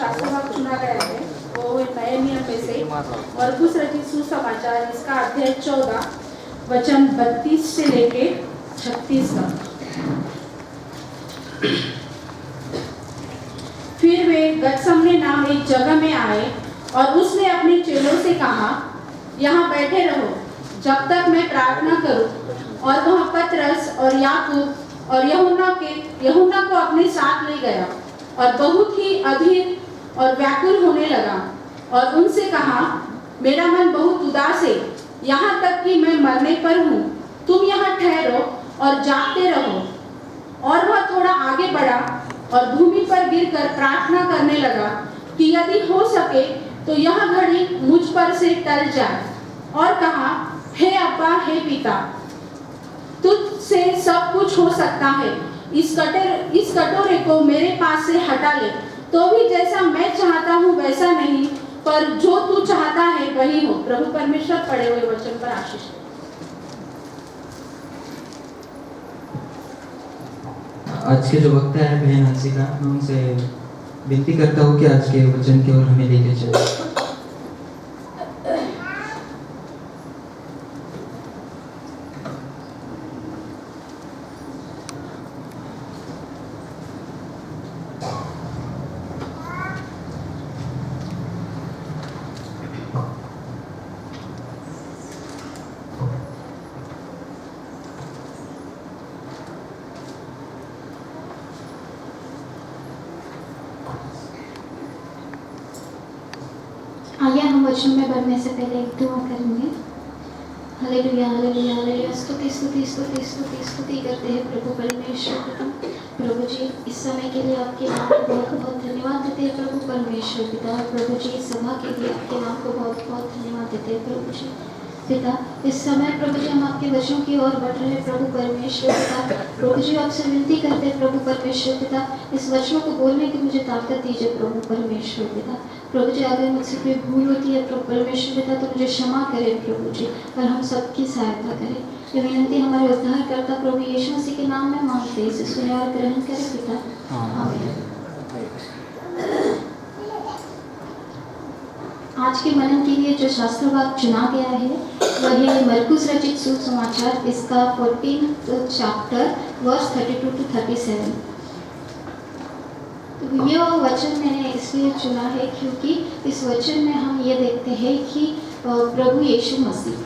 शास्त्र भाग चुना गया है वो नए नियम में से मरकुस रचित सुसमाचार इसका अध्याय 14 वचन 32 से लेके 36 तक। फिर वे गतसमने नाम एक जगह में आए और उसने अपने चेलों से कहा, यहाँ बैठे रहो जब तक मैं प्रार्थना करूं। और वह पतरस और याकूब और यूहन्ना को अपने साथ ले गया और बहुत ही अधीर और व्याकुल होने लगा और उनसे कहा, मेरा मन बहुत उदास है, यहाँ तक कि मैं मरने पर हूँ। तुम यहाँ ठहरो और जागते रहो। और वह थोड़ा आगे बढ़ा और भूमि पर गिरकर प्रार्थना करने लगा कि यदि हो सके तो यह घड़ी मुझ पर से टल जाए। और कहा, हे अब्बा, हे पिता, तुझसे सब कुछ हो सकता है। इस कटोरे को मेरे पास से हटा ले, तो भी जैसा मैं चाहता हूँ वैसा नहीं, पर जो तू चाहता है वही हो। प्रभु परमेश्वर पढ़े हुए वचन पर आशीष। आज के जो वक्ता है बहन हंसिका, मैं उनसे विनती करता हूँ कि आज के वचन की ओर हमें लेके चले। आइए हम वचन में बढ़ने से पहले एक दुआ करेंगे। Hallelujah hallelujah hallelujah. स्तुति स्तुति स्तुति स्तुति स्तुति करते हैं प्रभु परमेश्वर पिता। प्रभु जी, इस समय के लिए आपके नाम को बहुत बहुत धन्यवाद देते हैं प्रभु परमेश्वर पिता। प्रभु जी, इस सभा के लिए आपके नाम को बहुत बहुत धन्यवाद देते हैं प्रभु जी पिता। इस समय प्रभु जी हम आपके वचनों की ओर बढ़ रहे हैं प्रभु परमेश्वर पिता। प्रभु जी, आपसे विनती करते हैं प्रभु परमेश्वर पिता, इस वचनों को बोलने की मुझे ताकत दीजिए प्रभु परमेश्वर पिता। प्रभु जी, अगर मुझसे कोई भूल होती है प्रभु परमेश्वर पिता तो मुझे क्षमा करें प्रभु जी, और हम सबकी सहायता करें। ये विनती हमारे उद्धारकर्ता प्रभु यीशु मसीह के नाम में मांगते हैं, इसे सुने और ग्रहण करें पिता, आमीन। आज के मनन के लिए जो शास्त्र भाग चुना गया है वह है मरकुस रचित सुसमाचार, इसका 14th चैप्टर वर्स 32 to 37। यह वचन मैंने इसलिए चुना है क्योंकि इस वचन में हम ये देखते हैं कि प्रभु यीशु मसीह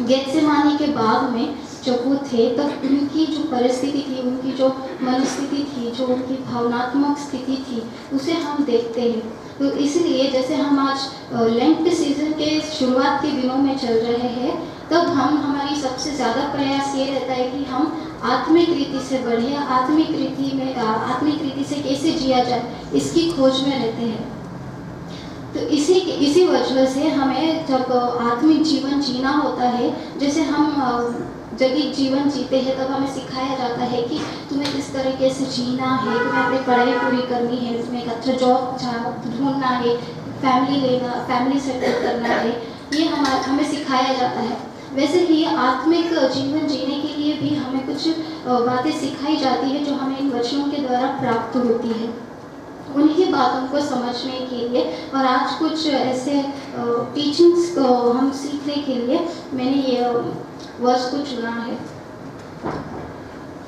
गेत्सेमानी के बाग में जब वो थे तब उनकी जो परिस्थिति थी, उनकी जो मनस्थिति थी, जो उनकी भावनात्मक स्थिति थी, उसे हम देखते हैं। तो इसलिए जैसे हम आज लेंट सीजन के शुरुआत के दिनों में चल रहे हैं, तब हमारी सबसे ज़्यादा प्रयास ये रहता है कि हम आत्मिक रीति से बढ़े, आत्मिक रीति से कैसे जिया जाए, इसकी खोज में रहते हैं। तो इसी वजह से हमें जब आत्मिक जीवन जीना होता है, जैसे हम जैविक जीवन जीते हैं, तब हमें सिखाया जाता है कि तुम्हें किस तरीके से जीना है, तुम्हें अपनी पढ़ाई पूरी करनी है, तुम्हें एक अच्छा जॉब ढूंढना है, फैमिली सेटल करना है, ये हमें सिखाया जाता है। वैसे ही आत्मिक जीवन जीने के लिए भी हमें कुछ बातें सिखाई जाती है जो हमें इन वचनों के द्वारा प्राप्त होती है। उन्हीं बातों को समझने के लिए और आज कुछ ऐसे टीचिंग्स को हम सीखने के लिए मैंने ये वर्स को चुना है।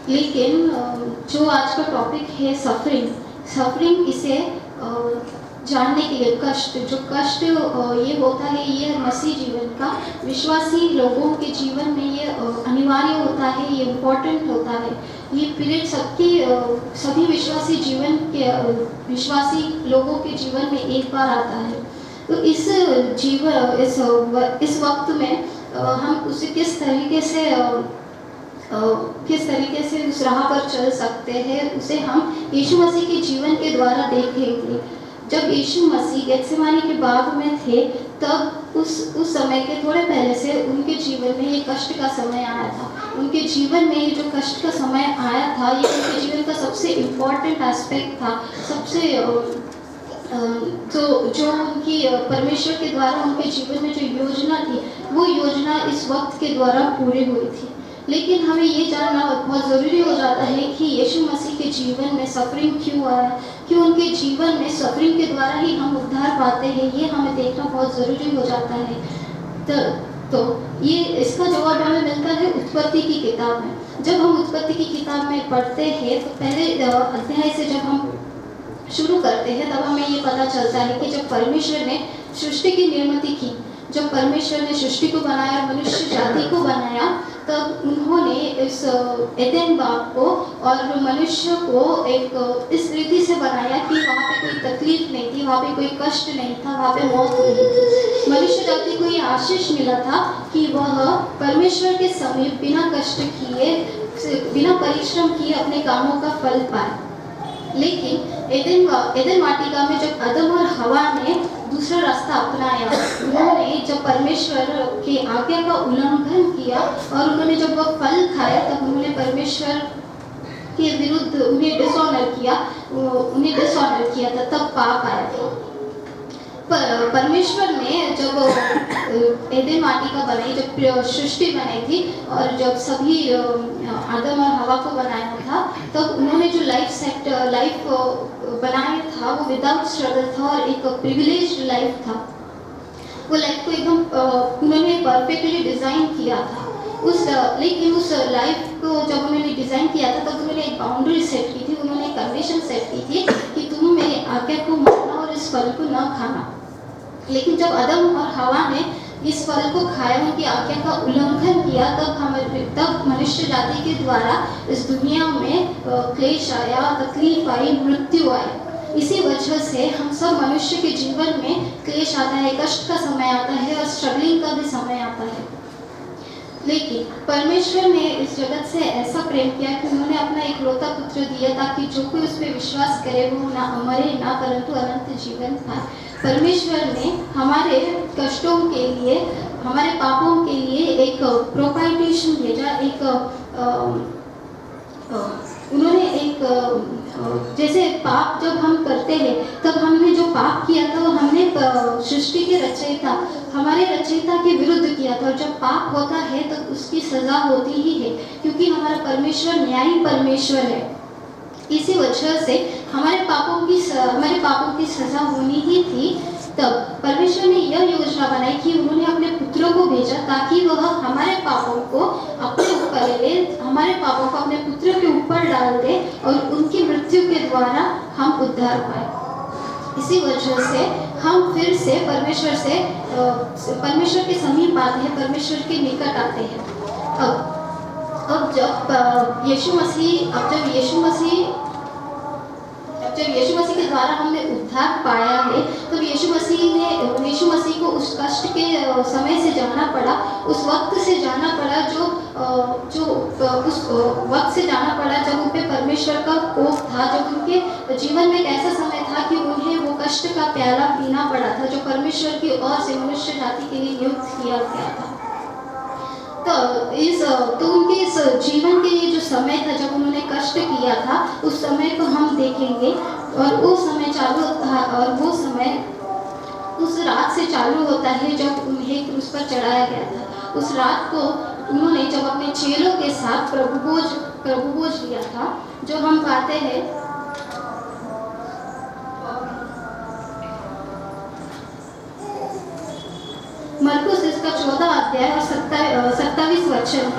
लेकिन जो आज का टॉपिक है सफरिंग, इसे जानने के लिए कष्ट ये होता है, ये मसीह जीवन का विश्वासी लोगों के जीवन में ये अनिवार्य होता है, ये इम्पोर्टेंट होता है। ये पीरियड सभी विश्वासी लोगों के जीवन में एक बार आता है। तो इस वक्त में हम उसे किस तरीके से उस राह पर चल सकते हैं, उसे हम यीशु मसीह के जीवन के द्वारा देखेंगे। जब यीशु मसीह गेत्सेमानी के बाग में थे, तब उस समय के थोड़े पहले से उनके जीवन में ये कष्ट का समय आया था। उनके जीवन में ये जो कष्ट का समय आया था, ये उनके जीवन का सबसे इम्पोर्टेंट एस्पेक्ट था। सबसे जो उनकी परमेश्वर के द्वारा उनके जीवन में जो योजना थी, वो योजना इस वक्त के द्वारा पूरी हुई थी। लेकिन हमें ये जानना बहुत ज़रूरी हो जाता है कि यीशु मसीह के जीवन में सफरिंग क्यों आया, क्यों उनके जीवन में सफरिंग के द्वारा ही हम उद्धार पाते हैं, ये हमें देखना बहुत ज़रूरी हो जाता है। तो ये इसका जवाब हमें मिलता है उत्पत्ति की किताब में। जब हम उत्पत्ति की किताब में पढ़ते हैं तो पहले अध्याय से जब हम शुरू करते हैं तब हमें ये पता चलता है कि जब परमेश्वर ने सृष्टि की निर्मित की, जब परमेश्वर ने सृष्टि को बनाया, मनुष्य जाति को बनाया, तब उन्होंने इस एदेन बाग को और मनुष्य को एक इस रीति से बनाया कि वहाँ पे कोई तकलीफ नहीं थी, वहाँ पे कोई कष्ट नहीं था, वहाँ पे मौत नहीं थी। मनुष्य जाति को ये आशीष मिला था कि वह परमेश्वर के समीप बिना कष्ट किए, बिना परिश्रम किए अपने कामों का फल पाए। लेकिन एदेन वाटिका में जब आदम और हवा ने दूसरा रास्ता अपनाया, उन्होंने जब परमेश्वर के आज्ञा का उल्लंघन किया और उन्होंने जब वह फल खाया तब उन्होंने परमेश्वर के विरुद्ध उन्हें डिसऑनर किया था, तब पाप आया था। परमेश्वर ने जब एदेन वाटिका बनाई, जब सृष्टि बनाई थी और जब सभी आदम और हवा को बनाया था, तब उन्होंने जो लाइफ बनाया था वो विदाउट स्ट्रगल था और एक प्रिविलेज्ड लाइफ था। वो लाइफ को एकदम उन्होंने परफेक्टली डिज़ाइन किया था। लेकिन उस लाइफ को जब उन्होंने डिज़ाइन किया था तब उन्होंने एक बाउंड्री सेट की थी, उन्होंने एक कंडीशन सेट की थी कि तुम मेरी आज्ञा को मानना और इस फल को न खाना। लेकिन जब आदम और हवा ने इस फल को खाया, उनकी आज्ञा का उल्लंघन किया, तब मनुष्य जाति के द्वारा इस दुनिया में क्लेश आया, तकलीफ आई, मृत्यु आई। इसी वजह से हम सब मनुष्य के जीवन में क्लेश आता है, कष्ट का समय आता है और स्ट्रगलिंग का भी समय आता है। लेकिन परमेश्वर ने इस जगत से ऐसा प्रेम किया कि उन्होंने अपना इकलौता पुत्र दिया ताकि जो कोई उस पर विश्वास करे वो ना मरे ना परंतु अनंत जीवन पाए। परमेश्वर ने हमारे कष्टों के लिए, हमारे पापों के लिए एक प्रोपाइटेशन भेजा, उन्होंने जैसे पाप जब हम करते हैं तब हमने जो पाप किया था वो हमने सृष्टि के रचयिता, हमारे रचयिता के विरुद्ध किया था। और जब पाप होता है तो उसकी सज़ा होती ही है, क्योंकि हमारा परमेश्वर न्यायी परमेश्वर है। इसी वजह से हमारे पापों की सज़ा होनी ही थी। तब परमेश्वर ने यह योजना बनाई कि उन्होंने अपने पुत्रों को भेजा ताकि वह हमारे पापों को अपने ऊपर ले, हमारे पापों को अपने पुत्र के ऊपर डाल दे और उनकी मृत्यु के द्वारा हम उद्धार पाए। इसी वजह से हम फिर से परमेश्वर के समीप आते हैं, परमेश्वर के निकट आते हैं। अब जब यीशु मसीह के द्वारा हमने उद्धार पाया है, तब यीशु मसीह को उस कष्ट के समय से जाना पड़ा, उस वक्त से जाना पड़ा जो उस वक्त से जाना पड़ा जब उन पे परमेश्वर का कोप था, जब उनके जीवन में एक ऐसा समय था कि उन्हें वो कष्ट का प्याला पीना पड़ा था जो परमेश्वर की ओर से मनुष्य जाति के लिए नियुक्त किया गया था। तो उनके इस जीवन के लिए जो समय था जब उन्होंने कष्ट किया था, उस समय को हम देखेंगे और वो समय चालू था, और वो समय उस रात से चालू होता है जब उन्हें क्रूस पर चढ़ाया गया था। उस रात को उन्होंने जब अपने चेलों के साथ प्रभु भोज लिया था, जो हम पाते हैं मरकुस इसका 14 अध्याय और 27 वचन।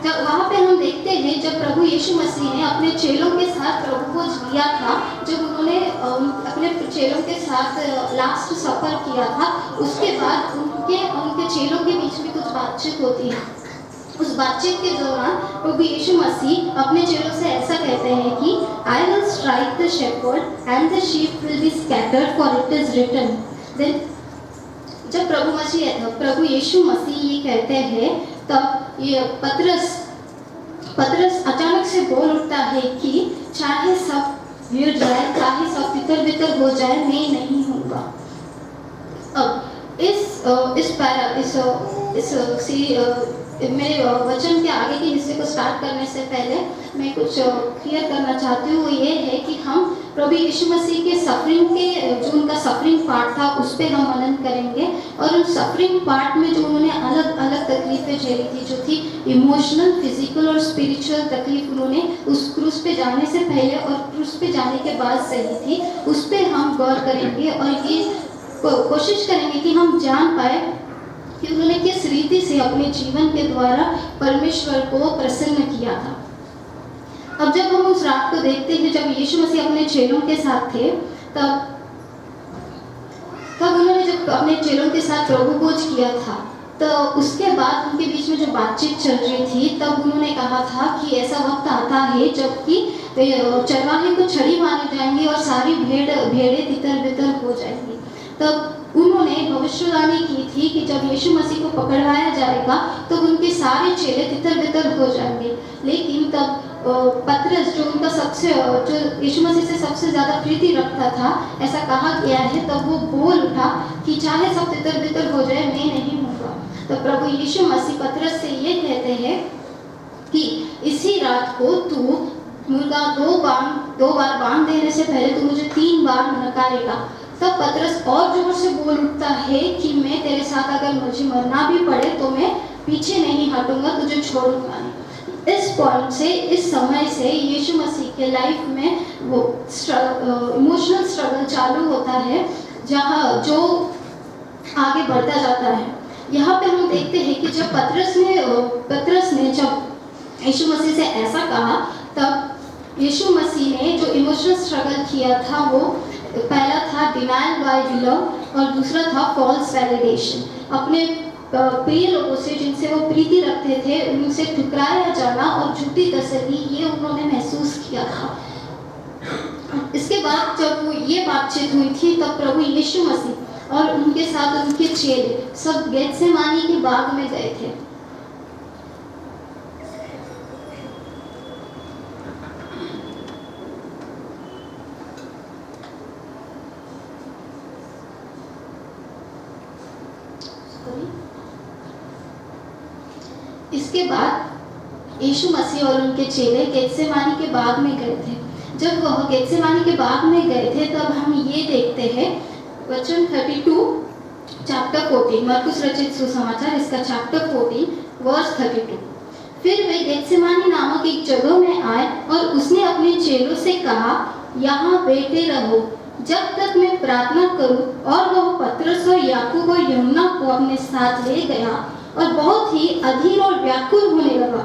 जब वहाँ पे हम देखते हैं जब प्रभु यीशु मसीह ने अपने चेलों के साथ प्रभु भोज लिया था, जब उन्होंने अपने चेलों के साथ लास्ट सफर किया था, उसके बाद उनके चेलों के बीच में कुछ बातचीत होती है। उस बातचीत के दौरान प्रभु यीशु मसीह अपने चेलों से ऐसा कहते हैं कि I will strike the shepherd and the sheep will be scattered, for it is written। Then जब प्रभु यीशु मसीह ये कहते हैं तब ये पतरस अचानक से बोल उठता है कि चाहे सब गिर जाए, चाहे सब तितर-बितर हो जाए, मैं नहीं होऊंगा। अब मेरे वचन के आगे के हिस्से को स्टार्ट करने से पहले मैं कुछ क्लियर करना चाहती हूँ। वो ये है कि हम प्रभु यीशु मसीह के सफरिंग के जो उनका सफरिंग पार्ट था उस पर हम मनन करेंगे, और उन सफरिंग पार्ट में जो उन्होंने अलग अलग तकलीफें झेली थी, जो थी इमोशनल, फिजिकल और स्पिरिचुअल तकलीफ, उन्होंने उस क्रूस पे जाने से पहले और क्रूस पे जाने के बाद सही थी, उस पर हम गौर करेंगे और ये कोशिश करेंगे कि हम जान पाए कि उन्होंने किस रीति से अपने जीवन के द्वारा परमेश्वर को प्रसन्न किया था। अब जब हम उस रात को देखते हैं जब यीशु मसीह अपने चेलों के साथ थे, तब उन्होंने जब अपने चेलों के साथ प्रभु भोज किया था, तो उसके बाद उनके बीच में जो बातचीत चल रही थी, तब उन्होंने कहा था कि ऐसा वक्त आता है जबकि चरवाहे को छड़ी मारे जाएंगे और सारी भेड़ें तितर बितर हो जाएंगी। तब उन्होंने भविष्यवाणी की थी कि जब यीशु मसीह को पकड़वाया जाएगा तो उनके सारे चेले तितर बितर हो जाएंगे। लेकिन तब पतरस जो यीशु मसीह से सबसे ज़्यादा प्रीति रखता था, ऐसा कहा गया है, तब वो बोल उठा कि चाहे सब तितर बितर हो जाए, मैं नहीं होगा। तो प्रभु यीशु मसीह पतरस से ये कहते हैं कि इसी रात को तू मुर्गा दो बार बांध देने से पहले तू मुझे 3 बार नकारेगा। तब पतरस और जोर से बोल उठता है कि मैं तेरे साथ अगर मुझे मरना भी पड़े तो मैं पीछे नहीं हटूंगा, तुझे छोड़ूंगा नहीं। इस पॉइंट से, इस समय से यीशु मसीह के लाइफ में वो इमोशनल स्ट्रगल चालू होता है, जहाँ जो आगे बढ़ता जाता है। यहाँ पे हम देखते हैं कि जब पतरस ने जब यीशु मसीह से ऐसा कहा, तब यीशु मसीह ने जो इमोशनल स्ट्रगल किया था, वो पहला था डिनायल बाय लव और दूसरा था फॉल्स वैलिडेशन। अपने प्रिय लोगों से जिनसे वो प्रीति रखते थे उनसे ठुकराया जाना और झूठी तसल्ली, ये उन्होंने महसूस किया था। इसके बाद जब वो ये बातचीत हुई थी, तब प्रभु यीशु मसीह और उनके साथ उनके चेले सब गेत्सेमानी के बाग में गए थे। इसके बाद यीशु मसीह और उनके चेले गेत्सेमानी के बाग में गए थे। जब वह गेत्सेमानी के बाग में गए थे, तब हम ये देखते हैं वचन 32 चैप्टर 14, मरकुस रचित सुसमाचार, इसका चैप्टर 14 वर्स 32। फिर वे गेत्सेमानी नामक एक जगह में आए और उसने अपने चेलों से कहा, यहाँ बैठे रहो जब तक मैं प्रार्थना करूं। और वह पतरस और याकूब और यूहन्ना को अपने साथ ले गया और बहुत ही अधीर और व्याकुल होने लगा,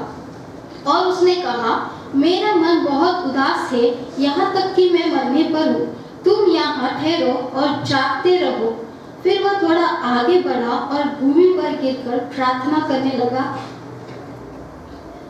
और उसने कहा, मेरा मन बहुत उदास है, यहाँ तक कि मैं मरने पर हूँ। तुम यहाँ ठहरो और जागते रहो। फिर वह थोड़ा आगे बढ़ा और भूमि पर गिरकर प्रार्थना करने लगा।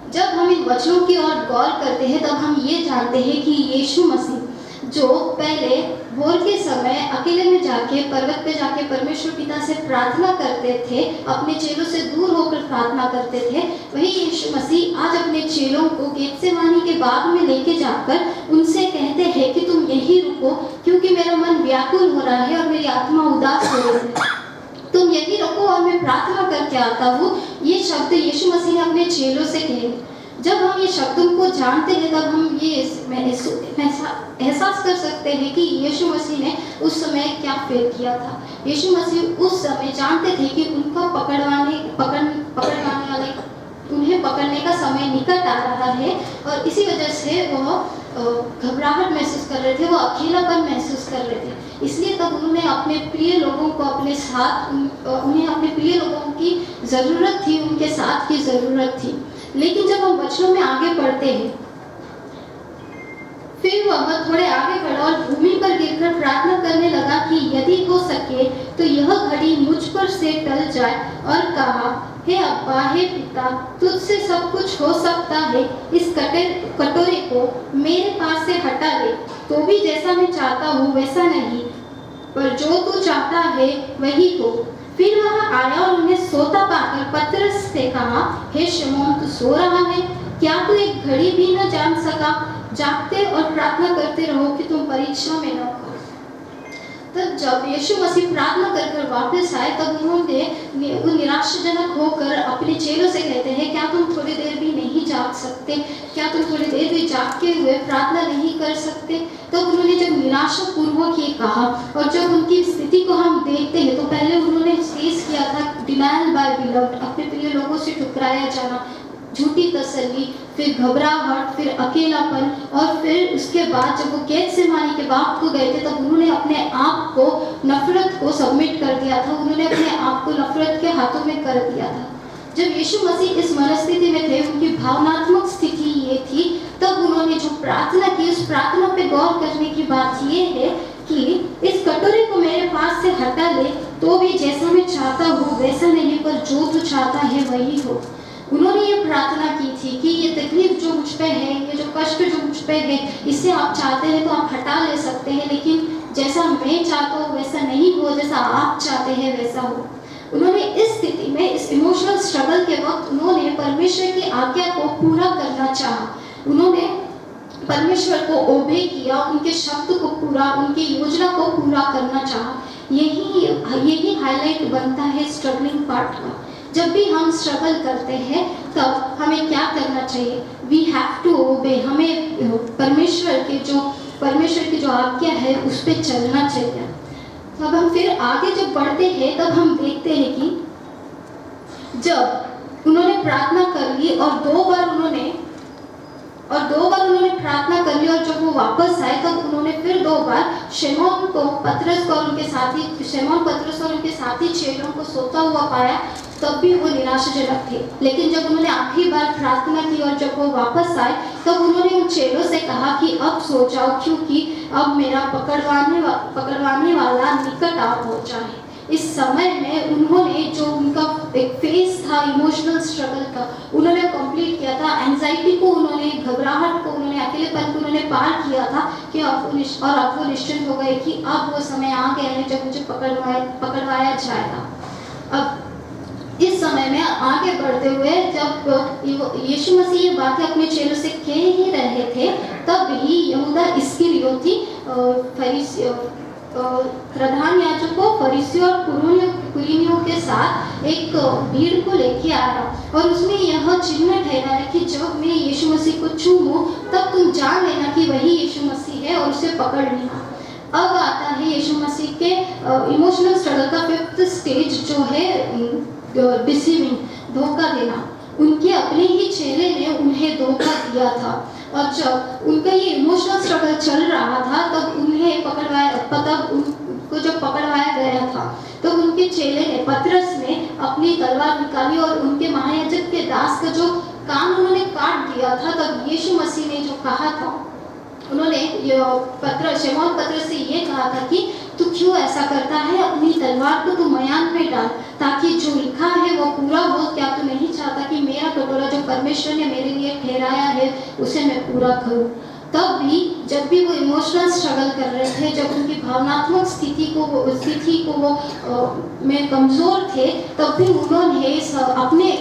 जब हम इन वचनों की ओर गौर करते हैं, तब हम ये जानते हैं कि यीशु मसीह जो पहले भोर के समय अकेले में जाके पर्वत पे जाके परमेश्वर पिता से प्रार्थना करते थे, अपने चेलों से दूर होकर प्रार्थना करते थे, वही यीशु मसीह आज अपने चेलों को गेत्सेमानी के बाग में लेके जाकर उनसे कहते हैं कि तुम यहीं रुको, क्योंकि मेरा मन व्याकुल हो रहा है और मेरी आत्मा उदास हो रही है। तुम यहीं रुको और मैं प्रार्थना करके आता हूँ। ये शब्द यीशु मसीह ने अपने चेलों से कहे। जब हम ये शब्दों को जानते हैं, तब हम ये एहसास कर सकते हैं कि यीशु मसीह ने उस समय क्या फेल किया था। यीशु मसीह उस समय जानते थे कि उनका उन्हें पकड़ने का समय निकट आ रहा है, और इसी वजह से वह घबराहट महसूस कर रहे थे, वो अकेलापन महसूस कर रहे थे। इसलिए तब उन्होंने अपने प्रिय लोगों को अपने साथ, उन्हें अपने प्रिय लोगों की ज़रूरत थी, उनके साथ की ज़रूरत थी। लेकिन जब हम वचनों में आगे बढ़ते हैं, फिर वह थोड़े आगे बढ़ा और भूमि पर गिरकर प्रार्थना करने लगा कि यदि हो सके तो यह घड़ी मुझ पर से टल जाए, और कहा, हे अब्बा, हे पिता, तुझसे सब कुछ हो सकता है। इस कटोरे को मेरे पास से हटा ले, तो भी जैसा मैं चाहता हूँ वैसा नहीं, पर जो तू चाहता है वही हो। फिर वह आया और उन्हें सोता पाकर पतरस से कहा, हे शमौन, तू सो रहा है? क्या तू एक घड़ी भी न जान सका? जागते और प्रार्थना करते रहो कि तुम परीक्षा में न पड़ो। तब जब यीशु मसीह प्रार्थना कर कर वापस आए तब उन्होंने वो निराशाजनक होकर अपने चेलों से कहते हैं, क्या तुम थोड़ी देर भी नहीं जाग सकते? क्या तुम थोड़ी देर भी जागते हुए प्रार्थना नहीं कर सकते? तब उन्होंने जब निराशापूर्वक ये कहा और जब उनकी स्थिति को हम देखते हैं तो पहले उन्होंने फेस किया था डिनायल बाय बिलव्ड, अपने प्रिय लोगों से ठुकराया जाना, झूठी तसल्ली, फिर घबराहट, फिर अकेलापन, और फिर उसके बाद जब वो गेत्सेमानी के बाग को गए थे तब उन्होंने अपने आप को नफरत को सबमिट कर दिया था, उन्होंने अपने आप को नफरत के हाथों में कर दिया था। जब यीशु मसीह इस मनस्थिति में थे, उनकी भावनात्मक स्थिति ये थी, तब उन्होंने जो प्रार्थना की उस प्रार्थना पे गौर करने की बात ये है कि इस कटोरे को मेरे पास से हटा ले तो भी जैसा मैं चाहता हूँ वैसा नहीं, पर जो तू चाहता है वही हो। उन्होंने ये प्रार्थना की थी कि ये तकलीफ जो मुझ पे है, ये जो कष्ट जो मुझ पे है, इसे आप चाहते हैं तो आप हटा ले सकते हैं, लेकिन जैसा मैं चाहता हूँ वैसा नहीं हो, जैसा आप चाहते हैं वैसा हो। उन्होंने इस स्थिति में, इस इमोशनल स्ट्रगल के वक्त उन्होंने परमेश्वर की आज्ञा को पूरा करना चाहा। उन्होंने परमेश्वर को ओबे किया, उनके शब्द को पूरा, उनकी योजना को पूरा करना चाहा। यही हाईलाइट बनता है स्ट्रगलिंग पार्ट का। जब भी हम स्ट्रगल करते हैं तब हमें क्या करना चाहिए? वी हैव टू ओबे, हमें परमेश्वर की जो आज्ञा है उस पर चलना चाहिए। तब हम फिर आगे जब बढ़ते हैं तब हम देखते हैं कि जब उन्होंने प्रार्थना कर ली और दो बार उन्होंने प्रार्थना कर ली और जब वो वापस आए तब उन्होंने फिर 2 बार शमौन पतरस और उनके साथी चेलों को सोता हुआ पाया, तब भी वो निराशाजनक थे। लेकिन जब उन्होंने आखिरी बार प्रार्थना की और जब वो वापस आए तब उन्होंने उन चेलों से कहा कि अब सो जाओ, क्योंकि अब मेरा पकड़वाने वाला निकट आ पहुंचा है। इस समय में उन्होंने जो उनका एक फेस था इमोशनल स्ट्रगल का, उन्होंने कंप्लीट किया था। एंजाइटी को उन्होंने, घबराहट को उन्होंने, अकेलेपन को उन्होंने पार किया था कि अब वो निश्चिंत हो गए कि अब वो समय आ गया है जब मुझे पकड़वाया जाएगा। अब इस समय में आगे बढ़ते हुए जब यीशु मसीह ये बातें अपने चेलों से कह ही रहे थे, तब ही यहूदा इस्करियोती प्रधान याजकों, फरीसियों और कुलीनियों के साथ एक भीड़ को लेके आया और उसने यह चिन्ह ठहराया कि जब मैं यीशु मसीह को छूऊं तब तुम जान लेना कि वही यीशु मसीह है और उसे पकड़ लेना। अब आता है यीशु मसीह के इमोशनल स्ट्रगल का 5th स्टेज जो है डिसीविंग, धोखा देना। उनके अपने ही चेले ने उन्हें धोखा दिया था और जब उनका ये इमोशनल स्ट्रगल चल रहा था तब उनको जब पकड़वाया गया था तो उनके चेले ने, पतरस ने अपनी तलवार निकाली और उनके महायाजक के दास का जो कान उन्होंने काट दिया था। तब यीशु मसीह ने जो कहा था, उन्होंने शमौन पतरस से ये कहा था कि तू क्यों ऐसा करता है, अपनी तलवार को तू मयान में डाल ताकि जो लिखा है वो पूरा हो। क्या तू नहीं चाहता कि मेरा कटोरा जो परमेश्वर ने मेरे लिए ठहराया है उसे मैं पूरा करूं? तब भी जब भी वो इमोशनल स्ट्रगल कर रहे थे, जब उनकी भावनात्मक स्थिति को में कमज़ोर थे, तब भी उन्होंने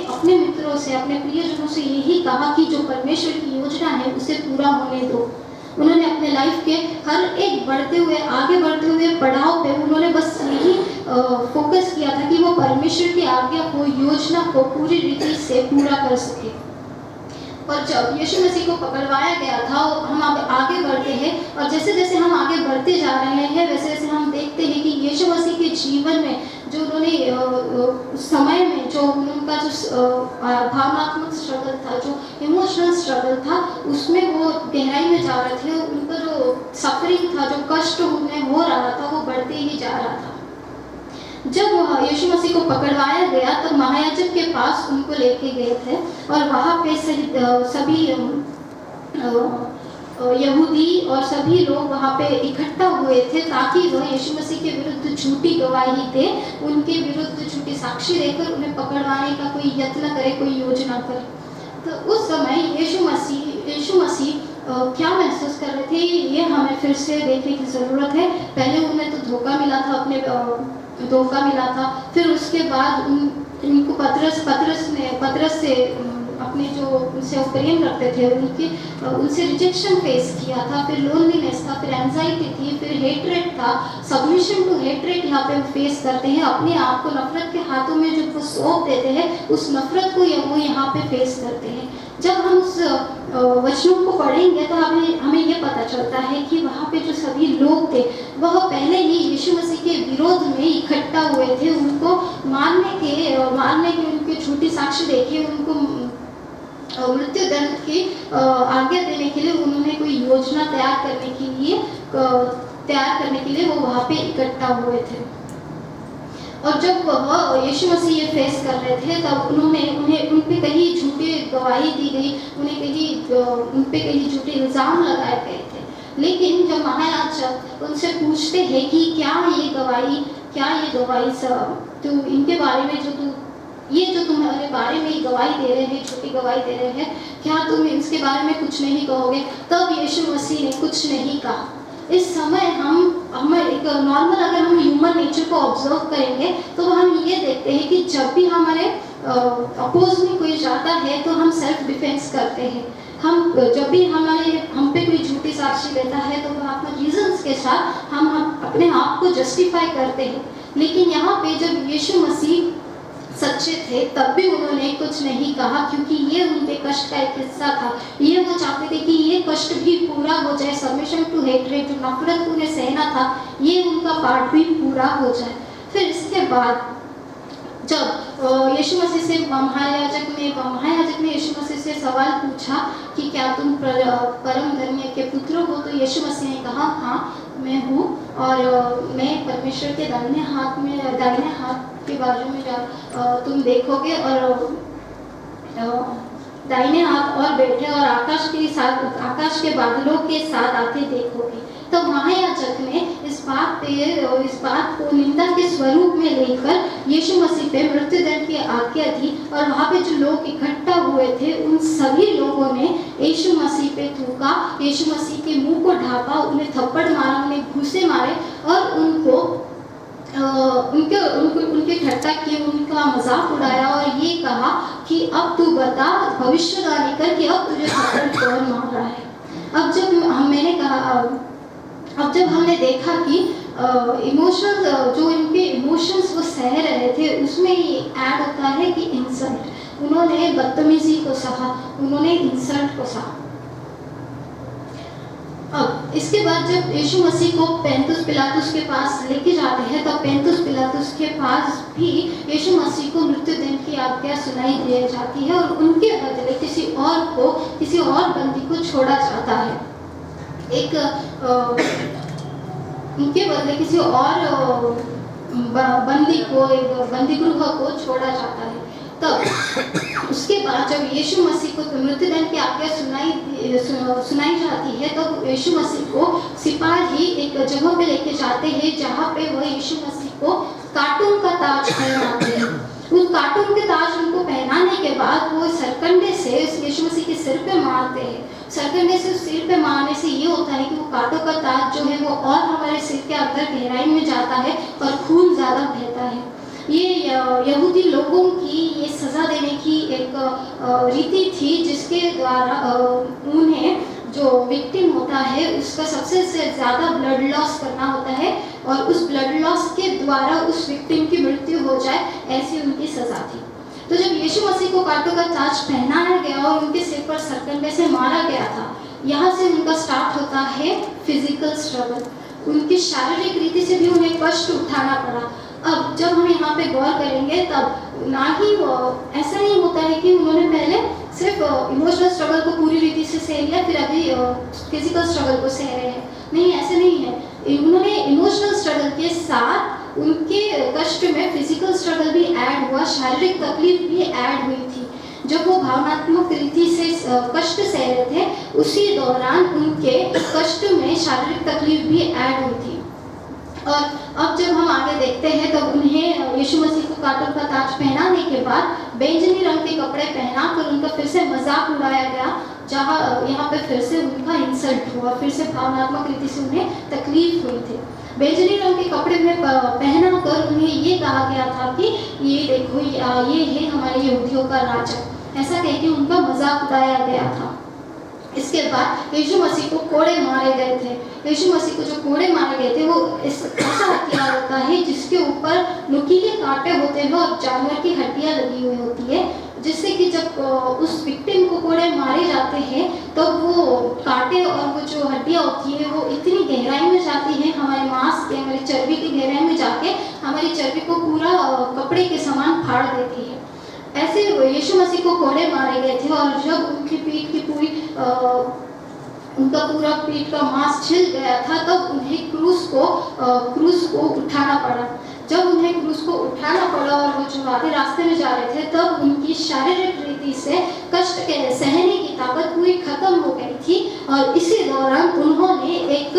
अपने मित्रों से, अपने प्रियजनों से यही कहा कि जो परमेश्वर की योजना है उसे पूरा होने दो। उन्होंने अपने लाइफ के हर एक आगे बढ़ते हुए पड़ाव पे उन्होंने बस यही फोकस किया था कि वो परमेश्वर की आज्ञा को, योजना को पूरी रीति से पूरा कर सके। और जब यीशु मसीह को पकड़वाया गया था, हम आगे बढ़ते हैं और जैसे जैसे हम आगे बढ़ते जा रहे हैं वैसे वैसे हम देखते हैं कि यीशु मसीह के जीवन में जो उन्होंने समय में जो उनका जो भावनात्मक स्ट्रगल था, जो इमोशनल स्ट्रगल था, उसमें वो गहराई में जा रहे थे। उनका जो सफरिंग था, जो कष्ट उन्हें हो रहा था, वो बढ़ते ही जा रहा था। जब यीशु मसीह को पकड़वाया गया तो महायाजक के पास उनको लेके गए थे और वहाँ पे सभी यहूदी और सभी लोग वहाँ पे इकट्ठा हुए थे ताकि वह यीशु मसीह के विरुद्ध झूठी गवाही दे, उनके विरुद्ध झूठी साक्षी देकर उन्हें पकड़वाने का कोई यत्न करे, कोई योजना करे। तो उस समय यीशु मसीह क्या महसूस कर रहे थे, ये हमें फिर से देखने की ज़रूरत है। पहले उन्हें तो धोखा मिला था, फिर उसके बाद उनको पतरस से अपने जो उनसे प्रेम रखते थे उनसे रिजेक्शन फेस किया था, फिर लोनलीनेस था, फिर एंजाइटी थी, फिर हेट्रेड था, सबमिशन टू हेट्रेड यहाँ पे फेस करते हैं। अपने आप को नफरत के हाथों में जब वो सौंप देते हैं, उस नफरत को वो यहाँ पे फेस करते हैं। जब हम उस वचनों को पढ़ेंगे तो हमें ये पता चलता है कि वहाँ पे जो सभी लोग थे वह पहले ही यीशु मसीह के विरोध में इकट्ठा हुए थे। उनको मारने के उनके झूठी साक्ष्य देके उनको मृत्यु दंड की आज्ञा देने के लिए उन्होंने कोई योजना तैयार करने के लिए वो वहाँ पे इकट्ठा हुए थे। और जब वह यीशु मसीह ये फेस कर रहे थे तब उन पे कहीं झूठी गवाही दी गई, उन पे कहीं झूठे इल्ज़ाम लगाए गए थे। लेकिन जब महायाजक उनसे पूछते हैं कि क्या ये गवाही तो इनके बारे में जो तुम्हारे बारे में गवाही दे रहे हैं, झूठी गवाही दे रहे हैं, क्या तुम इसके बारे में कुछ नहीं कहोगे? तब यीशु मसीह ने कुछ नहीं कहा। इस समय हम एक नॉर्मल अगर हम ह्यूमन नेचर को ऑब्जर्व करेंगे तो हम ये देखते हैं कि जब भी हमारे अपोज में कोई जाता है तो हम सेल्फ डिफेंस करते हैं। जब भी हम पे कोई झूठी साक्षी देता है तो वह अपने रीजंस के साथ हम अपने आप को जस्टिफाई करते हैं। लेकिन यहाँ पे जब यीशु मसीह सच्चे थे तब भी उन्होंने कुछ नहीं कहा, क्योंकि ये उनके कष्ट का एक हिस्सा था। ये वो चाहते थे कि ये कष्ट भी पूरा हो जाए, सबमिशन टू हेट्रेड, जो नफरत उन्हें सहना था, ये उनका पार्ट भी पूरा हो जाए। फिर इसके बाद जब यीशु मसीह से महायाजक ने यीशु मसीह से सवाल पूछा कि क्या तुम परम धर्मी के पुत्र हो, तो यीशु मसीह ने कहा हाँ मैं हूँ, और मैं परमेश्वर के दाहिने हाथ के बाजू में तुम देखोगे, और दाहिने हाथ और बैठे और आकाश के बादलों के साथ आते देखोगे। तो महायाजक ने इस बात को निंदा के स्वरूप में लेकर यीशु मसीह पे मृत्युदंड की आज्ञा दी, और वहाँ पे जो लोग इकट्ठा हुए थे उन सभी लोगों ने यीशु मसीह पे थूका, यीशु मसीह के मुंह को ढापा, उन्हें थप्पड़ मारा, उन्हें घूंसे मारे और उनके ठट्टा की, उनका मजाक उड़ाया और ये कहा कि अब तू बता, भविष्यवाणी कर कि अब तुझे थप्पड़ कौन मार रहा है। अब जब हमने देखा कि जो इनके इमोशंस वो सह रहे थे उसमें ये ऐड होता है कि इंसल्ट, उन्होंने बदतमीजी को सहा, उन्होंने इंसल्ट को सहा। अब इसके बाद जब यीशु मसीह को पेंतुस पिलातुस के पास लेके जाते हैं तब पेंतुस पिलातुस के पास भी यीशु मसीह को मृत्युदंड की आज्ञा सुनाई दी जाती है, और उनके बदले किसी और बंदी को छोड़ा जाता है। उनके बदले किसी और बंदी गृह को छोड़ा जाता है। तब उसके बाद जब यीशु मसीह को मृत्युदंड की आज्ञा सुनाई जाती है तब तो यीशु मसीह को सिपाही एक जगह पे लेके जाते हैं जहाँ पे वह यीशु मसीह को कार्टून का ताज पहनाते हैं। उस कार्टून के ताज उनको पहनाने के बाद वो सरकंडे से यीशु मसीह के सिर पे मारते हैं। सरकंडे से सिर पे मारने से ये होता है कि वो कांटों का ताज जो है वो और हमारे सिर के अंदर गहराई में जाता है और खून ज़्यादा बहता है। ये यहूदी लोगों की ये सज़ा देने की एक रीति थी जिसके द्वारा उन्हें जो विक्टिम होता है उसका सबसे ज़्यादा ब्लड लॉस करना होता है और उस ब्लड लॉस के द्वारा उस विक्टिम की मृत्यु हो जाए, ऐसी उनकी सज़ा थी। तो जब यीशु मसीह को कांटों का ताज पहनाया गया और उनके सिर पर सरकंडे से मारा गया था, यहाँ से उनका स्टार्ट होता है फिजिकल स्ट्रगल। उनकी शारीरिक रीति से भी उन्हें कष्ट उठाना पड़ा। अब जब हम यहाँ पे गौर करेंगे तब ना ही ऐसा नहीं होता है कि उन्होंने पहले सिर्फ इमोशनल स्ट्रगल को पूरी रीति से सह लिया फिर अभी फिजिकल स्ट्रगल को सह रहे हैं, नहीं, ऐसे नहीं है। उन्होंने इमोशनल स्ट्रगल के साथ उनके कष्ट में फिजिकल स्ट्रगल भी ऐड हुआ, शारीरिक तकलीफ भी ऐड हुई थी। जब वो भावनात्मक रीति से कष्ट सह रहे थे उसी दौरान उनके कष्ट में शारीरिक तकलीफ भी ऐड हुई थी। और अब जब हम आगे देखते हैं तब उन्हें यीशु मसीह को कांटों का ताज पहनाने के बाद बैंगनी रंग के कपड़े पहनाकर उनका फिर से मजाक उड़ाया गया, जहाँ यहाँ पे फिर से उनका इंसल्ट हुआ, फिर से भावनात्मक रीति से उन्हें तकलीफ हुई थी। बैंगनी रंग के कपड़े में पहनाकर उन्हें ये कहा गया था कि ये देखो ये है हमारे यहूदियों का राजा। ऐसा कह के उनका मजाक उड़ाया गया था। इसके बाद यीशु मसीह को कोड़े मारे गए थे। यीशु मसीह को जो कोड़े मारे गए थे वो ऐसा हथियार होता है जिसके ऊपर नुकीले कांटे होते हैं और जानवर की हड्डियां लगी हुई होती है, जिससे कि जब उस विक्टिम को कोड़े मारे जाते हैं तो वो कांटे और वो जो हड्डियां होती है वो इतनी गहराई में जाती है, हमारे मांस के, हमारी चर्बी की गहराई में जाके हमारी चर्बी को पूरा कपड़े के समान फाड़ देती है। ऐसे यीशु मसीह को कोड़े मारे गए थे और जब उनकी पीठ की पूरी उनका पूरा पीठ का मांस छिल गया था तब उन्हें क्रूस को उठाना पड़ा। जब उन्हें क्रूस को उठाना पड़ा और वो जो आगे रास्ते में जा रहे थे तब उनकी शारीरिक रीति से कष्ट के सहने की ताकत पूरी खत्म हो गई थी और इसी दौरान उन्होंने एक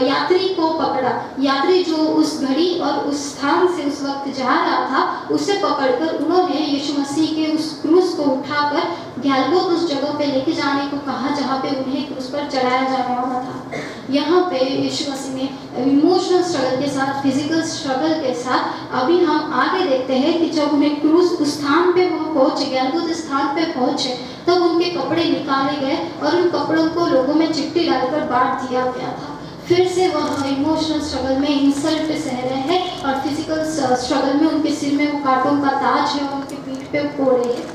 यात्री को पकड़ा। यात्री जो उस घड़ी और उस स्थान से उस वक्त जा रहा था उसे पकड़कर उन्होंने यीशु मसीह के उस क्रूस को उठाकर गैलगोत उस जगह पे लेके जाने को कहा जहाँ पे उन्हें क्रूस पर चढ़ाया जाने वाला था। यहाँ पे यीशु मसीह ने इमोशनल स्ट्रगल के साथ, फिजिकल स्ट्रगल के साथ, अभी हम आगे देखते हैं कि जब उन्हें क्रूस उस स्थान पे वो पहुंचे, गैलगोत स्थान पे पहुंचे, तब उनके कपड़े निकाले गए और उन कपड़ों को लोगों में चिट्ठी डालकर बांट दिया गया था। फिर से वह इमोशनल स्ट्रगल में इंसल्ट सह रहे हैं और फिजिकल स्ट्रगल में उनके सिर में वो कांटों का ताज है और उनके पीठ पे कोड़े हैं।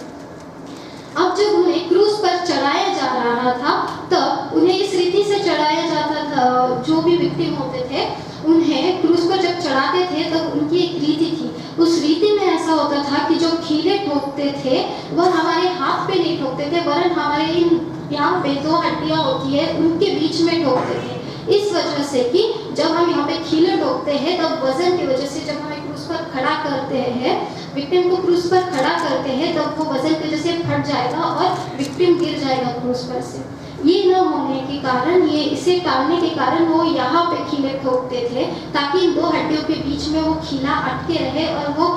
अब जब उन्हें क्रूस पर चढ़ाया जा रहा था तब उन्हें इस रीति से चढ़ाया जाता था, जो भी विक्टिम होते थे उन्हें क्रूस पर जब चढ़ाते थे तब उनकी एक रीति थी। उस रीति में ऐसा होता था कि जो कीले ठोकते थे वह हमारे हाथ पे नहीं ठोकते थे, वरन हमारे यहाँ पे दो हड्डियाँ होती है उनके बीच में ठोकते थे। इस वजह से कि जब हम यहाँ पे कीले ठोकते हैं तब वजन की वजह से जब हमें क्रूस पर खड़ा करते हैं, विक्टिम को क्रूस पर खड़ा करते हैं तब वो वजन की वजह से फट जाएगा और विक्टिम गिर जाएगा क्रूस पर से। ये न होने के कारण, ये इसे टालने के कारण वो यहाँ पे कीले ठोकते थे ताकि इन दो हड्डियों के बीच में वो कीला अटके रहे और वो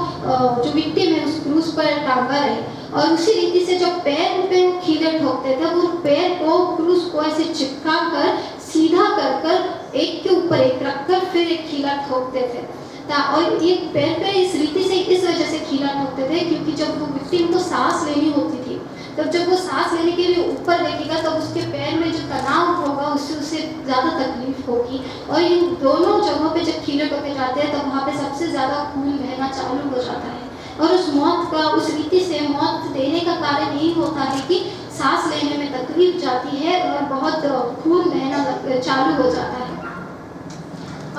जो विक्टिम है उस क्रूस पर टांगा रहे। और उसी रीति से जब पैर पे वो कीले ठोकते थे वो पैर को क्रूस को ऐसे चिपका कर सीधा कर एक के ऊपर एक रखकर फिर एक कीला ठोकते थे। और ये पैर पे इस रीति से इस वजह से कीला ठोकते थे क्योंकि जब वो विक्टिम को सांस लेनी होती थी तब जब वो सांस लेने के लिए ऊपर देखेगा तब उसके पैर में जो तनाव होगा उससे उसे ज़्यादा तकलीफ होगी। और इन दोनों जगहों पे जब कीले ठोके जाते हैं तब वहाँ पे सबसे ज़्यादा खून बहना चालू हो जाता है और उस मौत का, उस रीति से मौत देने का कारण यही होता है कि सांस लेने में तकलीफ जाती है और बहुत खून बहना चालू हो जाता है।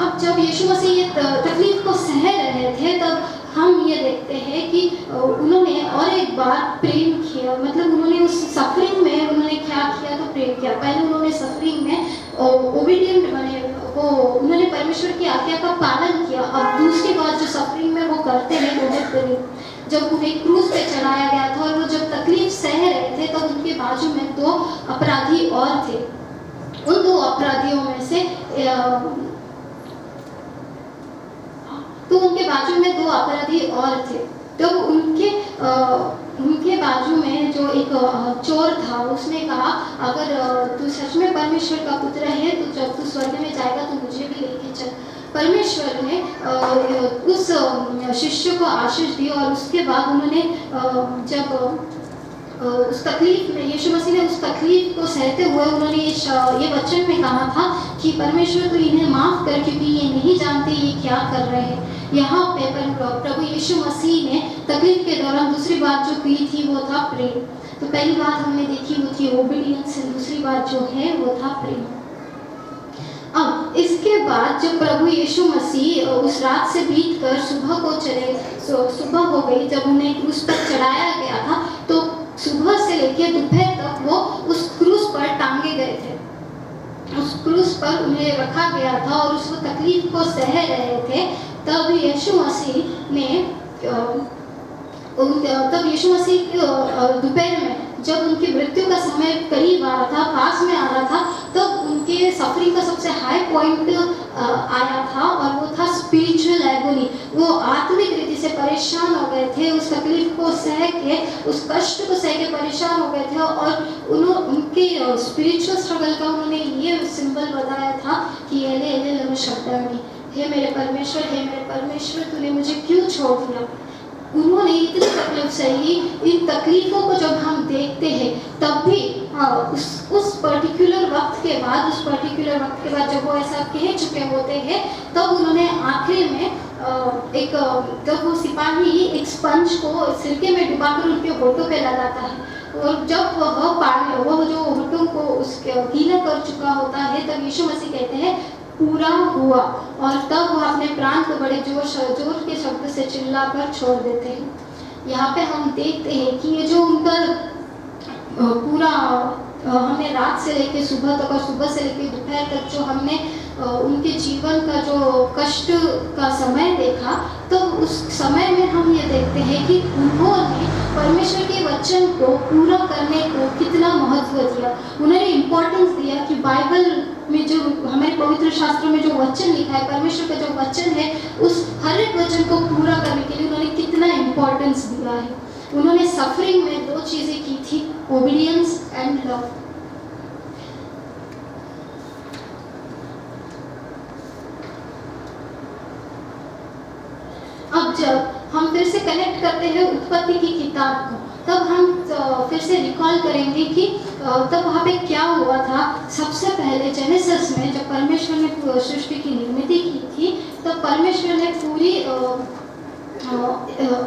अब जब यीशु मसीह ये तकलीफ को सह रहे थे तब हम ये देखते हैं कि उन्होंने और एक बार प्रेम किया, मतलब उन्होंने उस सफरिंग में उन्होंने क्या किया तो प्रेम किया। पहले उन्होंने सफरिंग में ओबीडिएंट बने, वो उन्होंने परमेश्वर की आज्ञा का पालन किया। अब दूसरी बात जो सफरिंग में वो करते हैं वो है प्रेम। जब उन्हें क्रूस पे चढ़ाया गया था और वो जब तकलीफ सह रहे थे तब उनके बाजू में दो अपराधी और थे। उन दो अपराधियों में से उनके बाजू में दो अपराधी और थे। तो उनके बाजू में जो एक चोर था उसने कहा, अगर तू सच में परमेश्वर का पुत्र है तो जब तू स्वर्ग में जाएगा तो मुझे भी लेके चल। परमेश्वर ने उस शिष्य को आशीष दी और उसके बाद उन्होंने जब उस तकलीफ में यीशु मसीह ने उस तकलीफ को सहते हुए उन्होंने ये वचन में कहा था कि परमेश्वर तो इन्हें माफ़ कर क्योंकि ये नहीं जानते ये क्या कर रहे हैं। यहाँ पे प्रभु यीशु मसीह ने तकलीफ के दौरान दूसरी बात जो की थी वो था प्रेम। तो पहली बात हमने देखी वो थी ओबीडियंस, दूसरी बात जो है वो था प्रेम। अब इसके बाद जब प्रभु यीशु मसीह उस रात से बीत कर सुबह को चले, सुबह हो गई जब उन्हें क्रूस पर चढ़ाया गया था, तो सुबह से लेकर दोपहर तक वो उस क्रूस पर टांगे गए थे। उस क्रूस पर उन्हें रखा गया था और उस तकलीफ को सह रहे थे। तब यीशु मसीह दोपहर में जब उनकी मृत्यु का समय करीब आ रहा था, पास में आ रहा था, तब उनके सफरिंग का सबसे हाई पॉइंट आया था और वो था स्पिरिचुअल एगोनी। वो आत्मिक रीति से परेशान हो गए थे, उस तकलीफ को सह के, उस कष्ट को सह के परेशान हो गए थे और उनके स्पिरिचुअल स्ट्रगल का उन्होंने ये सिंबल बताया था कि एले एले लमा शब्दानी, हे मेरे परमेश्वर तूने मुझे क्यों छोड़ दिया। उन्होंने इतनी तकलीफ सही। इन तकलीफ़ों को जब हम देखते हैं तब भी उस पर्टिकुलर वक्त के बाद जब वो ऐसा कह चुके होते हैं, तब उन्होंने आखिरी में जब वो सिपाही एक स्पंज को सिरके में डुबाकर उनके होठों पे लगाता है, और जब वह जो होठों को उसके गीला कर चुका होता है, तब यीशु मसीह कहते हैं पूरा हुआ, और तब वह अपने प्राण को बड़े जोर के शब्द से चिल्लाकर छोड़ देते हैं। यहाँ पे हम देखते हैं कि ये जो उनका पूरा हमने रात से लेकर सुबह तक और सुबह से लेकर दोपहर तक जो हमने उनके जीवन का जो कष्ट का समय देखा, तो उस समय में हम ये देखते हैं कि उन्होंने परमेश्वर के वचन को पूरा करने को कितना महत्व दिया। उन्होंने इम्पोर्टेंस दिया कि बाइबल में जो हमारे पवित्र शास्त्रों में जो वचन लिखा है, परमेश्वर का जो वचन है, उस हर एक वचन को पूरा करने के लिए उन्होंने कितना इम्पोर्टेंस दिया है। उन्होंने सफरिंग में 2 चीज़ें की थी, ओबीडियंस एंड लव। अब जब हम फिर से कनेक्ट करते हैं उत्पत्ति की किताब को, तब हम फिर से रिकॉल करेंगे कि तब वहाँ पे क्या हुआ था। सबसे पहले जेनेसिस में जब परमेश्वर ने सृष्टि की निर्मित की थी, तब परमेश्वर ने पूरी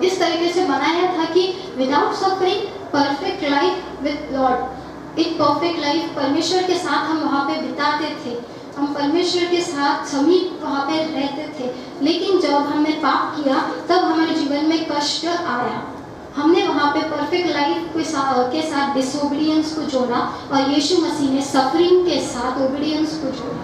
इस तरीके से बनाया था कि without suffering perfect life with Lord, एक परफेक्ट लाइफ परमेश्वर के साथ हम वहाँ पे बिताते थे, हम परमेश्वर के साथ समीप वहाँ पे रहते थे। लेकिन जब हमने पाप किया, तब हमारे जीवन में कष्ट आया। हमने वहाँ पे परफेक्ट लाइफ के साथ डिसोबीडियंस को जोड़ा, और यीशु मसीह ने सफरिंग के साथ ओबीडियंस को जोड़ा।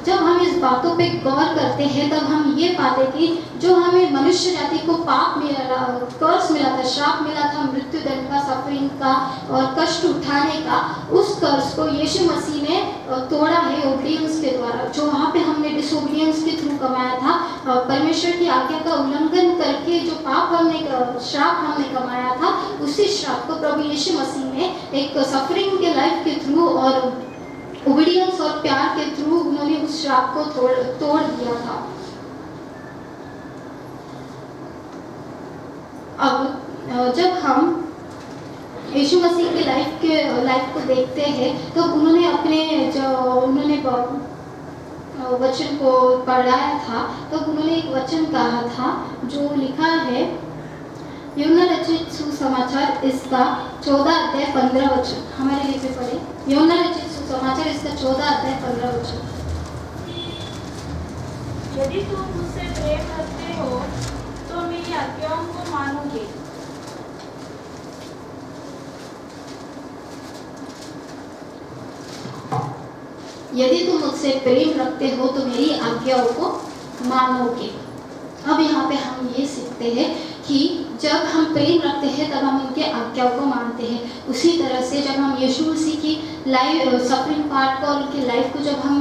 जब हम इस बातों पे गौर करते हैं, तब हम ये पाते कि जो हमें मनुष्य जाति को पाप मिला, कर्स मिला था, श्राप मिला था, मृत्यु दंड का, सफरिंग का और कष्ट उठाने का, उस कर्स को यीशु मसीह ने तोड़ा है ओबीडियंस के द्वारा। जो वहाँ पे हमने डिसोबीडियंस के थ्रू कमाया था, परमेश्वर की आज्ञा का उल्लंघन करके जो पाप श्राप हमने कमाया था, उसी श्राप को प्रभु यीशु मसीह ने एक सफरिंग के लाइफ के थ्रू और ओबीडियंस और प्यार के थ्रू उन्होंने उस श्राप को तोड़ दिया था। अब जब हम यीशु मसीह की लाइफ को देखते हैं, तो उन्होंने वचन को पढ़ाया था, तो उन्होंने एक वचन कहा था जो लिखा है यूहन्ना रचित सुसमाचार इसका 14 अध्याय 15 वचन। हमारे लिए भी पढ़े यूहन्ना रचित सुसमाचार इसका 14 अध्याय 15 वचन। यदि तुम मुझसे प्रेम करते हो तो मेरी आज्ञाओं को मानोगे। यदि तुम मुझसे प्रेम रखते हो तो मेरी आज्ञाओं को मानोगे। अब यहाँ पे हम ये सीखते हैं कि जब हम प्रेम रखते हैं तब हम उनके आज्ञाओं को मानते हैं। उसी तरह से जब हम यीशु मसीह की सफरिंग पार्ट को और उनकी लाइफ को जब हम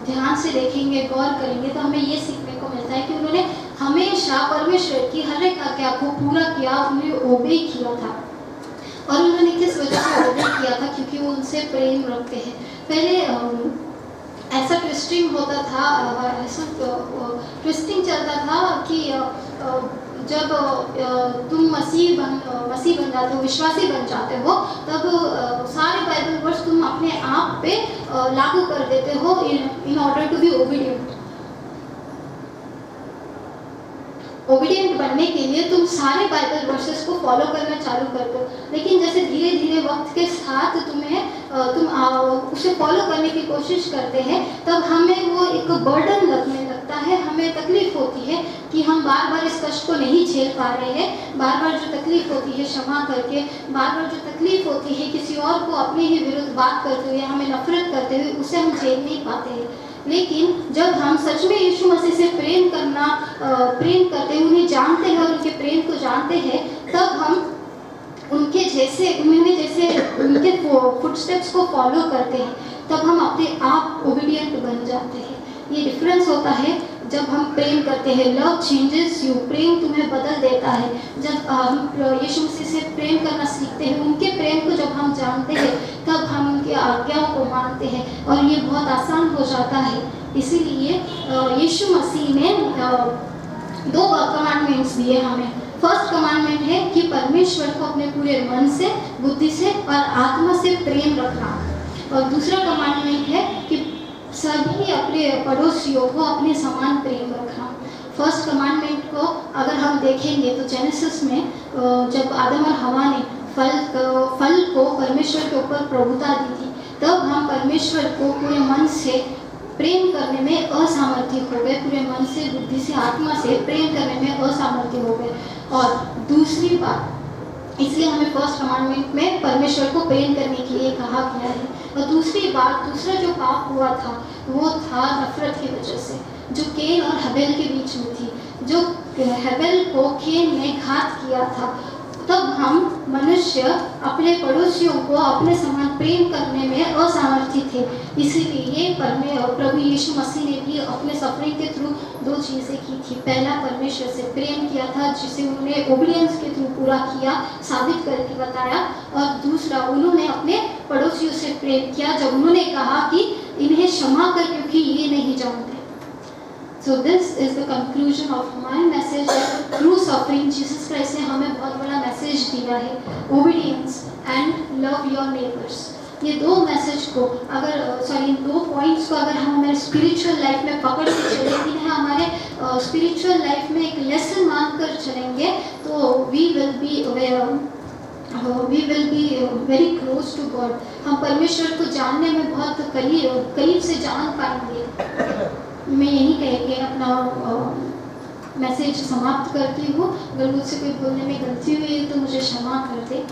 ध्यान से देखेंगे, गौर करेंगे, तो हमें ये सीखने को मिलता है कि उन्होंने हमेशा परमेश्वर की हर एक आज्ञा को पूरा किया, उन्हें ओबे किया था। और उन्होंने किस वजह से ओबे किया था? क्योंकि वो उनसे प्रेम रखते हैं। पहले ऐसा ट्विस्टिंग होता था, ऐसा ट्विस्टिंग चलता था कि जब तुम मसीह बन जाते हो, विश्वासी बन जाते हो, तब सारे बाइबल वर्स तुम अपने आप पे लागू कर देते हो in order to be obedient. Obedient बनने के लिए तुम सारे बाइबल वर्सेस को फॉलो करना चालू कर दो। लेकिन जैसे धीरे धीरे वक्त के साथ तुम उसे फॉलो करने की कोशिश करते हैं, तब हमें वो एक बर्डन लगने लगता है, हमें तकलीफ होती है कि हम बार बार इस कष्ट को नहीं झेल पा रहे हैं। बार बार जो तकलीफ होती है क्षमा करके, बार बार जो तकलीफ होती है किसी और को अपने ही विरुद्ध बात करते हुए, हमें नफरत करते हुए, उसे हम झेल नहीं पाते हैं। लेकिन जब हम सच में यीशु मसीह से प्रेम करते हैं, उन्हें जानते हैं और उनके प्रेम को जानते हैं, तब हम उनके फुटस्टेप्स को फॉलो करते हैं, तब हम अपने आप ओबीडियंट बन जाते हैं। ये डिफरेंस होता है जब हम प्रेम करते हैं। लव चेंजेस यू, प्रेम तुम्हें बदल देता है। जब हम यीशु मसीह से प्रेम करना सीखते हैं, उनके प्रेम को जब हम जानते हैं, तब हम उनकी आज्ञाओं को मानते हैं और ये बहुत आसान हो जाता है। इसीलिए यीशु मसीह ने दो कमांडमेंट्स दिए हमें। फर्स्ट कमांडमेंट है कि परमेश्वर को अपने पूरे मन से, बुद्धि से और आत्मा से प्रेम रखना। और दूसरा कमांडमेंट है कि सभी अपने पड़ोसियों को अपने समान प्रेम रखना। फर्स्ट कमांडमेंट को अगर हम देखेंगे तो जेनेसिस में जब आदम और हवा ने फल को परमेश्वर के ऊपर प्रभुता दी थी, तब हम परमेश्वर को पूरे मन से प्रेम करने में असामर्थ्य हो गए, पूरे मन से, बुद्धि से, आत्मा से प्रेम करने में असामर्थ्य हो गए। और दूसरी बात, इसलिए हमें फर्स्ट कमांडमेंट में परमेश्वर को प्रेम करने के लिए कहा गया है। और दूसरी बात, दूसरा जो पाप हुआ था वो था नफरत की वजह से, जो केन और हबेल के बीच में थी। जो हबेल को केन ने घात किया था, तब हम मनुष्य अपने पड़ोसियों को अपने समान प्रेम करने में असमर्थ थे। इसीलिए प्रभु यीशु मसीह ने भी अपने सफरिंग के थ्रू दो चीज़ें की थी। पहला, परमेश्वर से प्रेम किया था, जिसे उन्होंने ओबीडियंस के थ्रू पूरा किया, साबित करके बताया। और दूसरा, उन्होंने अपने पड़ोसियों से प्रेम किया जब उन्होंने कहा कि इन्हें क्षमा कर, क्योंकि ये नहीं जानते। So this is the conclusion of my message that through suffering Jesus Christ ने हमें बहुत बड़ा मैसेज दिया है, obedience and love your neighbors। ये दो मैसेज को इन दो पॉइंट्स को अगर हम हमारे स्पिरिचुअल लाइफ में पकड़ के चलेंगे, हमारे स्पिरिचुअल लाइफ में एक लेसन मानकर चलेंगे, तो we will be very close to God। हम परमेश्वर को जानने में बहुत करीब से जान पाएंगे। मैं यही कह के अपना मैसेज समाप्त करती हूँ। अगर मुझसे कोई बोलने में गलती हुई तो मुझे क्षमा कर दे।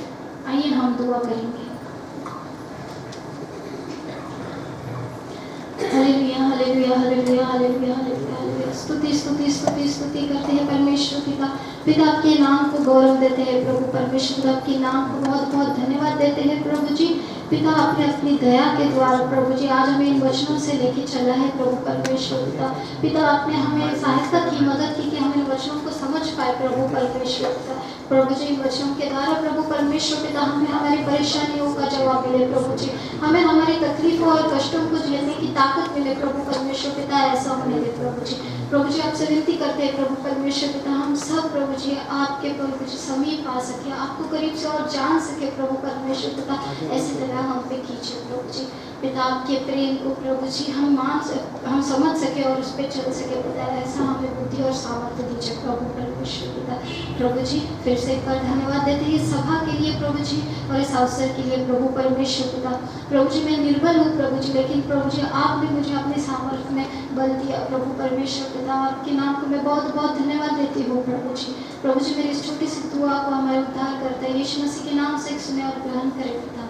आइए हम दुआ करेंगे। Hallelujah, hallelujah, hallelujah, hallelujah, hallelujah, hallelujah. स्तुति स्तुति स्तुति स्तुति करते हैं परमेश्वर पिता आपके नाम को गौरव देते हैं प्रभु परमेश्वर, आपके नाम को बहुत बहुत धन्यवाद देते हैं प्रभु जी। पिता आपने अपनी दया के द्वारा प्रभु जी आज हमें इन वचनों से लेके चला है प्रभु परमेश्वर पिता आपने हमें सहायता की, मदद की कि हम इन वचनों को समझ पाए प्रभु परमेश्वर प्रभु जी। इन वचनों के द्वारा प्रभु परमेश्वर पिता हमें हमारी परेशानियों का जवाब मिले प्रभु जी, हमें हमारी तकलीफों और कष्टों को झेलने की ताकत मिले प्रभु परमेश्वर पिता, ऐसा होने दे प्रभु जी। प्रभु जी आपसे विनती करते हैं प्रभु परमेश्वर पिता, हम सब प्रभु जी आपके प्रभु जी समीप आ सके, आपको करीब से और जान सके प्रभु परमेश्वर पिता, ऐसी तरह हम पे कीजिए प्रभु जी। पिता आपके प्रेम को प्रभु जी हम समझ सके और उस पर चल सके पिता, ऐसा हमें बुद्धि और सामर्थ्य दीजिए प्रभु परमेश्वर पिता। प्रभु जी फिर से एक बार धन्यवाद देते हैं सभा के लिए प्रभु जी और इस अवसर के लिए प्रभु परमेश्वर पिता। प्रभु जी मैं निर्बल हूँ प्रभु जी, लेकिन प्रभु जी आपने मुझे अपने सामर्थ्य में बल दिया प्रभु परमेश्वर पिता, आपके नाम को मैं बहुत बहुत धन्यवाद देती हूँ प्रभु जी। प्रभु जी मेरी इस छोटी सी दुआ को हमारे उद्धार करता है यीशु मसीह के नाम से सुने और ग्रहण करें पिता।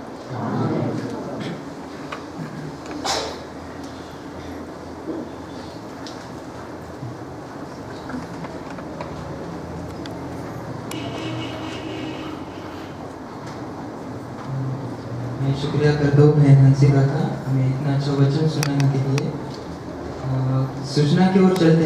मैं शुक्रिया करता हूँ बहन हंसिका का हमें इतना अच्छा वचन सुनाने के लिए। सूचना की ओर चलते